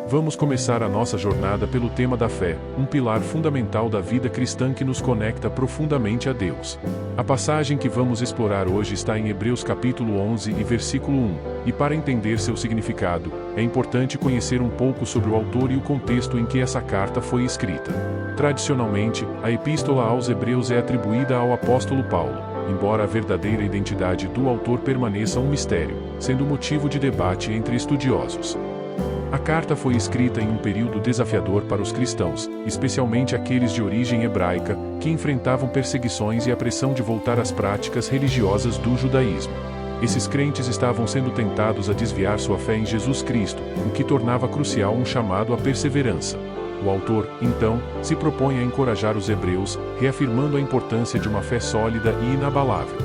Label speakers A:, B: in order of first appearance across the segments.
A: Vamos começar a nossa jornada pelo tema da fé, um pilar fundamental da vida cristã que nos conecta profundamente a Deus. A passagem que vamos explorar hoje está em Hebreus capítulo 11 e versículo 1, e para entender seu significado, é importante conhecer um pouco sobre o autor e o contexto em que essa carta foi escrita. Tradicionalmente, a epístola aos Hebreus é atribuída ao apóstolo Paulo, embora a verdadeira identidade do autor permaneça um mistério, sendo motivo de debate entre estudiosos. A carta foi escrita em um período desafiador para os cristãos, especialmente aqueles de origem hebraica, que enfrentavam perseguições e a pressão de voltar às práticas religiosas do judaísmo. Esses crentes estavam sendo tentados a desviar sua fé em Jesus Cristo, o que tornava crucial um chamado à perseverança. O autor, então, se propõe a encorajar os hebreus, reafirmando a importância de uma fé sólida e inabalável.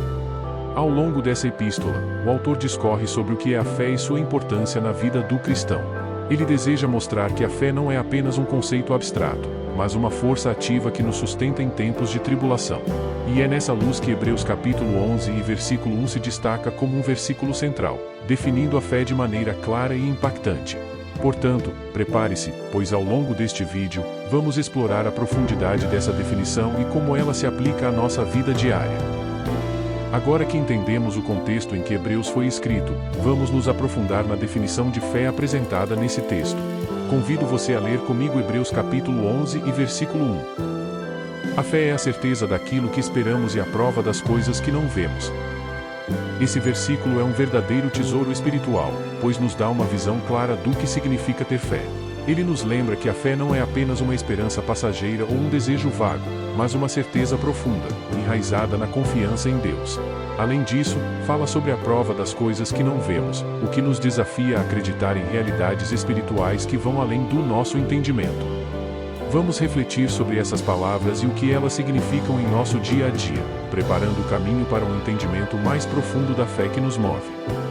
A: Ao longo dessa epístola, o autor discorre sobre o que é a fé e sua importância na vida do cristão. Ele deseja mostrar que a fé não é apenas um conceito abstrato, mas uma força ativa que nos sustenta em tempos de tribulação. E é nessa luz que Hebreus capítulo 11 e versículo 1 se destaca como um versículo central, definindo a fé de maneira clara e impactante. Portanto, prepare-se, pois ao longo deste vídeo, vamos explorar a profundidade dessa definição e como ela se aplica à nossa vida diária. Agora que entendemos o contexto em que Hebreus foi escrito, vamos nos aprofundar na definição de fé apresentada nesse texto. Convido você a ler comigo Hebreus capítulo 11 e versículo 1. A fé é a certeza daquilo que esperamos e a prova das coisas que não vemos. Esse versículo é um verdadeiro tesouro espiritual, pois nos dá uma visão clara do que significa ter fé. Ele nos lembra que a fé não é apenas uma esperança passageira ou um desejo vago, mas uma certeza profunda, enraizada na confiança em Deus. Além disso, fala sobre a prova das coisas que não vemos, o que nos desafia a acreditar em realidades espirituais que vão além do nosso entendimento. Vamos refletir sobre essas palavras e o que elas significam em nosso dia a dia, preparando o caminho para um entendimento mais profundo da fé que nos move.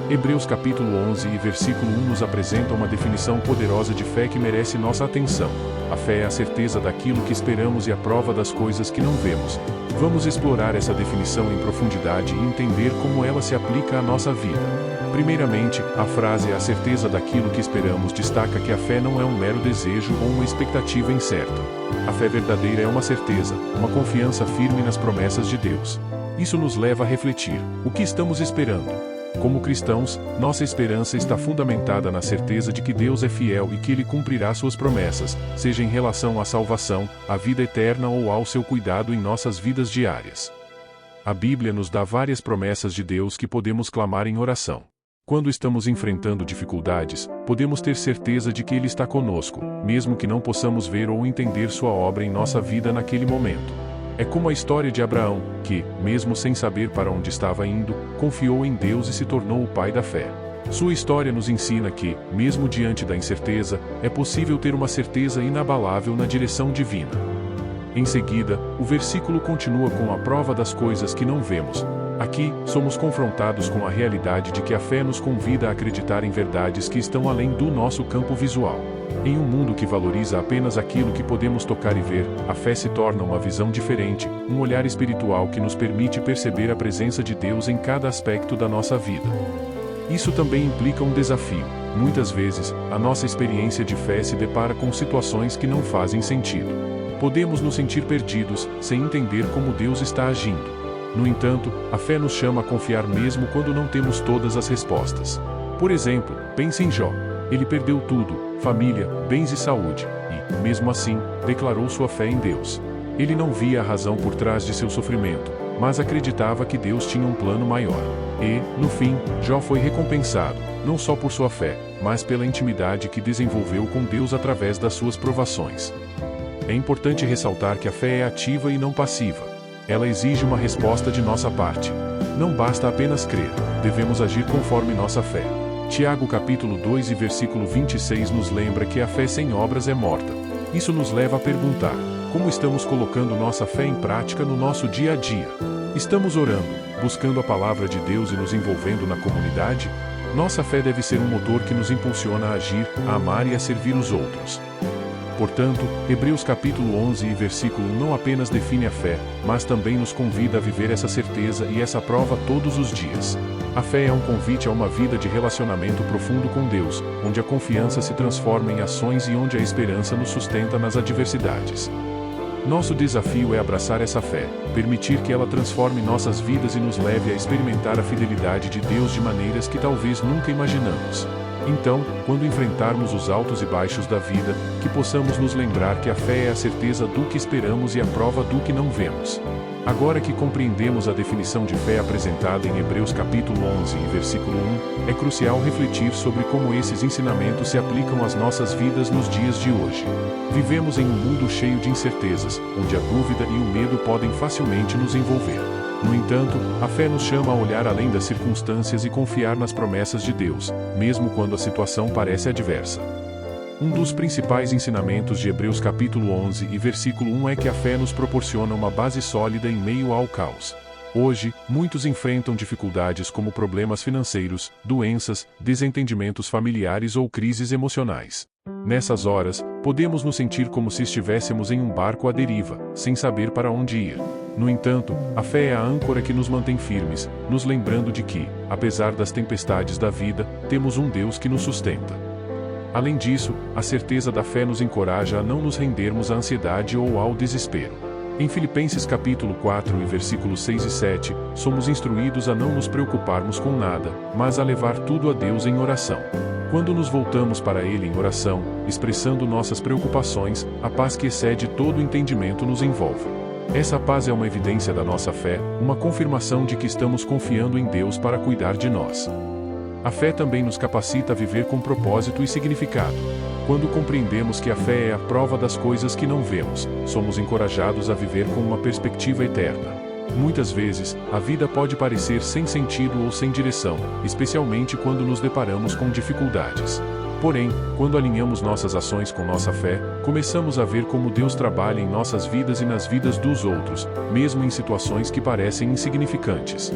A: Hebreus capítulo 11 e versículo 1 nos apresenta uma definição poderosa de fé que merece nossa atenção. A fé é a certeza daquilo que esperamos e a prova das coisas que não vemos. Vamos explorar essa definição em profundidade e entender como ela se aplica à nossa vida. Primeiramente, a frase "a certeza daquilo que esperamos" destaca que a fé não é um mero desejo ou uma expectativa incerta. A fé verdadeira é uma certeza, uma confiança firme nas promessas de Deus. Isso nos leva a refletir: o que estamos esperando? Como cristãos, nossa esperança está fundamentada na certeza de que Deus é fiel e que Ele cumprirá suas promessas, seja em relação à salvação, à vida eterna ou ao seu cuidado em nossas vidas diárias. A Bíblia nos dá várias promessas de Deus que podemos clamar em oração. Quando estamos enfrentando dificuldades, podemos ter certeza de que Ele está conosco, mesmo que não possamos ver ou entender sua obra em nossa vida naquele momento. É como a história de Abraão, que, mesmo sem saber para onde estava indo, confiou em Deus e se tornou o pai da fé. Sua história nos ensina que, mesmo diante da incerteza, é possível ter uma certeza inabalável na direção divina. Em seguida, o versículo continua com a prova das coisas que não vemos. Aqui, somos confrontados com a realidade de que a fé nos convida a acreditar em verdades que estão além do nosso campo visual. Em um mundo que valoriza apenas aquilo que podemos tocar e ver, a fé se torna uma visão diferente, um olhar espiritual que nos permite perceber a presença de Deus em cada aspecto da nossa vida. Isso também implica um desafio. Muitas vezes, a nossa experiência de fé se depara com situações que não fazem sentido. Podemos nos sentir perdidos, sem entender como Deus está agindo. No entanto, a fé nos chama a confiar mesmo quando não temos todas as respostas. Por exemplo, pense em Jó. Ele perdeu tudo, família, bens e saúde, e, mesmo assim, declarou sua fé em Deus. Ele não via a razão por trás de seu sofrimento, mas acreditava que Deus tinha um plano maior. E, no fim, Jó foi recompensado, não só por sua fé, mas pela intimidade que desenvolveu com Deus através das suas provações. É importante ressaltar que a fé é ativa e não passiva. Ela exige uma resposta de nossa parte. Não basta apenas crer, devemos agir conforme nossa fé. Tiago capítulo 2 e versículo 26 nos lembra que a fé sem obras é morta. Isso nos leva a perguntar: como estamos colocando nossa fé em prática no nosso dia a dia? Estamos orando, buscando a palavra de Deus e nos envolvendo na comunidade? Nossa fé deve ser um motor que nos impulsiona a agir, a amar e a servir os outros. Portanto, Hebreus capítulo 11 e versículo 1 não apenas define a fé, mas também nos convida a viver essa certeza e essa prova todos os dias. A fé é um convite a uma vida de relacionamento profundo com Deus, onde a confiança se transforma em ações e onde a esperança nos sustenta nas adversidades. Nosso desafio é abraçar essa fé, permitir que ela transforme nossas vidas e nos leve a experimentar a fidelidade de Deus de maneiras que talvez nunca imaginamos. Então, quando enfrentarmos os altos e baixos da vida, que possamos nos lembrar que a fé é a certeza do que esperamos e a prova do que não vemos. Agora que compreendemos a definição de fé apresentada em Hebreus capítulo 11 e versículo 1, é crucial refletir sobre como esses ensinamentos se aplicam às nossas vidas nos dias de hoje. Vivemos em um mundo cheio de incertezas, onde a dúvida e o medo podem facilmente nos envolver. No entanto, a fé nos chama a olhar além das circunstâncias e confiar nas promessas de Deus, mesmo quando a situação parece adversa. Um dos principais ensinamentos de Hebreus capítulo 11 e versículo 1 é que a fé nos proporciona uma base sólida em meio ao caos. Hoje, muitos enfrentam dificuldades como problemas financeiros, doenças, desentendimentos familiares ou crises emocionais. Nessas horas, podemos nos sentir como se estivéssemos em um barco à deriva, sem saber para onde ir. No entanto, a fé é a âncora que nos mantém firmes, nos lembrando de que, apesar das tempestades da vida, temos um Deus que nos sustenta. Além disso, a certeza da fé nos encoraja a não nos rendermos à ansiedade ou ao desespero. Em Filipenses capítulo 4 e versículos 6 e 7, somos instruídos a não nos preocuparmos com nada, mas a levar tudo a Deus em oração. Quando nos voltamos para Ele em oração, expressando nossas preocupações, a paz que excede todo entendimento nos envolve. Essa paz é uma evidência da nossa fé, uma confirmação de que estamos confiando em Deus para cuidar de nós. A fé também nos capacita a viver com propósito e significado. Quando compreendemos que a fé é a prova das coisas que não vemos, somos encorajados a viver com uma perspectiva eterna. Muitas vezes, a vida pode parecer sem sentido ou sem direção, especialmente quando nos deparamos com dificuldades. Porém, quando alinhamos nossas ações com nossa fé, começamos a ver como Deus trabalha em nossas vidas e nas vidas dos outros, mesmo em situações que parecem insignificantes.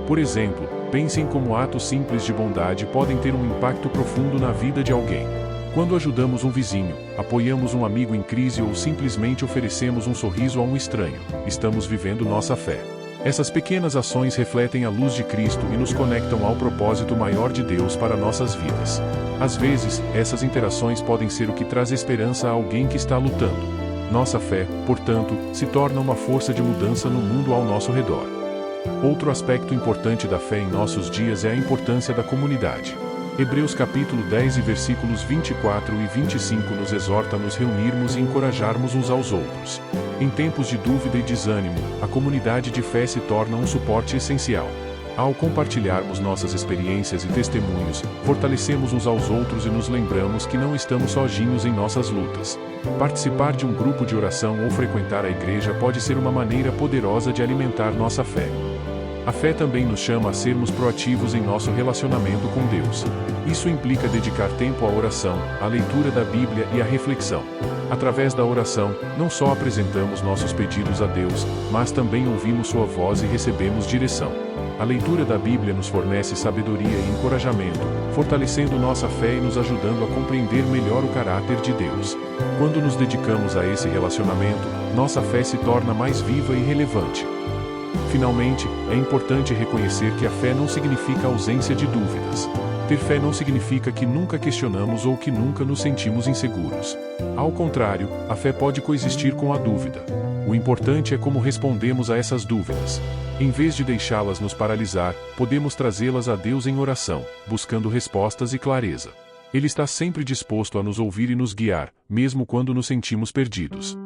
A: Por exemplo, pense em como atos simples de bondade podem ter um impacto profundo na vida de alguém. Quando ajudamos um vizinho, apoiamos um amigo em crise ou simplesmente oferecemos um sorriso a um estranho, estamos vivendo nossa fé. Essas pequenas ações refletem a luz de Cristo e nos conectam ao propósito maior de Deus para nossas vidas. Às vezes, essas interações podem ser o que traz esperança a alguém que está lutando. Nossa fé, portanto, se torna uma força de mudança no mundo ao nosso redor. Outro aspecto importante da fé em nossos dias é a importância da comunidade. Hebreus capítulo 10 e versículos 24 e 25 nos exorta a nos reunirmos e encorajarmos uns aos outros. Em tempos de dúvida e desânimo, a comunidade de fé se torna um suporte essencial. Ao compartilharmos nossas experiências e testemunhos, fortalecemos uns aos outros e nos lembramos que não estamos sozinhos em nossas lutas. Participar de um grupo de oração ou frequentar a igreja pode ser uma maneira poderosa de alimentar nossa fé. A fé também nos chama a sermos proativos em nosso relacionamento com Deus. Isso implica dedicar tempo à oração, à leitura da Bíblia e à reflexão. Através da oração, não só apresentamos nossos pedidos a Deus, mas também ouvimos sua voz e recebemos direção. A leitura da Bíblia nos fornece sabedoria e encorajamento, fortalecendo nossa fé e nos ajudando a compreender melhor o caráter de Deus. Quando nos dedicamos a esse relacionamento, nossa fé se torna mais viva e relevante. Finalmente, é importante reconhecer que a fé não significa ausência de dúvidas. Ter fé não significa que nunca questionamos ou que nunca nos sentimos inseguros. Ao contrário, a fé pode coexistir com a dúvida. O importante é como respondemos a essas dúvidas. Em vez de deixá-las nos paralisar, podemos trazê-las a Deus em oração, buscando respostas e clareza. Ele está sempre disposto a nos ouvir e nos guiar, mesmo quando nos sentimos perdidos.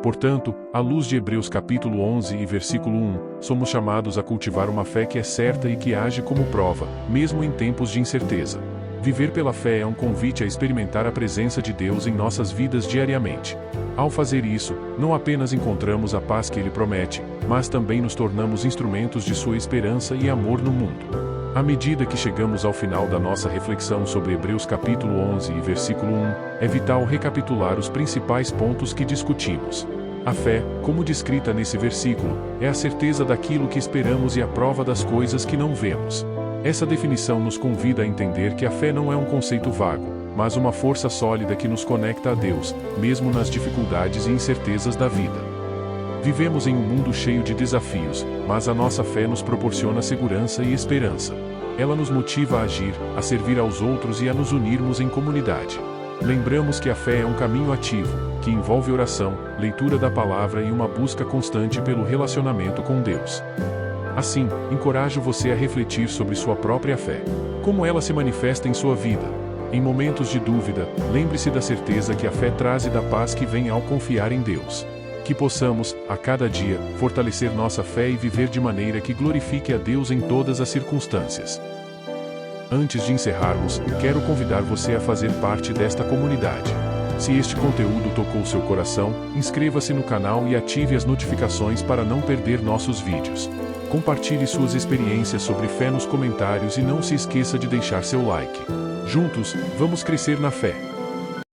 A: Portanto, à luz de Hebreus capítulo 11 e versículo 1, somos chamados a cultivar uma fé que é certa e que age como prova, mesmo em tempos de incerteza. Viver pela fé é um convite a experimentar a presença de Deus em nossas vidas diariamente. Ao fazer isso, não apenas encontramos a paz que Ele promete, mas também nos tornamos instrumentos de sua esperança e amor no mundo. À medida que chegamos ao final da nossa reflexão sobre Hebreus capítulo 11 e versículo 1, é vital recapitular os principais pontos que discutimos. A fé, como descrita nesse versículo, é a certeza daquilo que esperamos e a prova das coisas que não vemos. Essa definição nos convida a entender que a fé não é um conceito vago, mas uma força sólida que nos conecta a Deus, mesmo nas dificuldades e incertezas da vida. Vivemos em um mundo cheio de desafios, mas a nossa fé nos proporciona segurança e esperança. Ela nos motiva a agir, a servir aos outros e a nos unirmos em comunidade. Lembramos que a fé é um caminho ativo, que envolve oração, leitura da palavra e uma busca constante pelo relacionamento com Deus. Assim, encorajo você a refletir sobre sua própria fé. Como ela se manifesta em sua vida? Em momentos de dúvida, lembre-se da certeza que a fé traz e da paz que vem ao confiar em Deus. Que possamos, a cada dia, fortalecer nossa fé e viver de maneira que glorifique a Deus em todas as circunstâncias. Antes de encerrarmos, quero convidar você a fazer parte desta comunidade. Se este conteúdo tocou seu coração, inscreva-se no canal e ative as notificações para não perder nossos vídeos. Compartilhe suas experiências sobre fé nos comentários e não se esqueça de deixar seu like. Juntos, vamos crescer na fé.